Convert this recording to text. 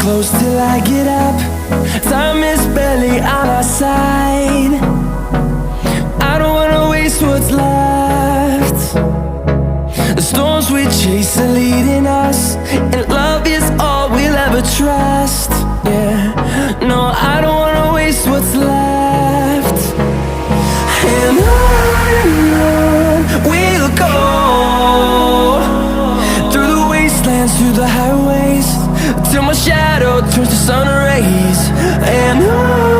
close till I get up. Time is barely on our side. I don't wanna waste what's left. The storms we chase are leading us, and love is all we'll ever trust. Yeah, no, I don't wanna waste what's left. And on we'll go, through the wastelands, through the highways, till my shadow turns to sun rays. And on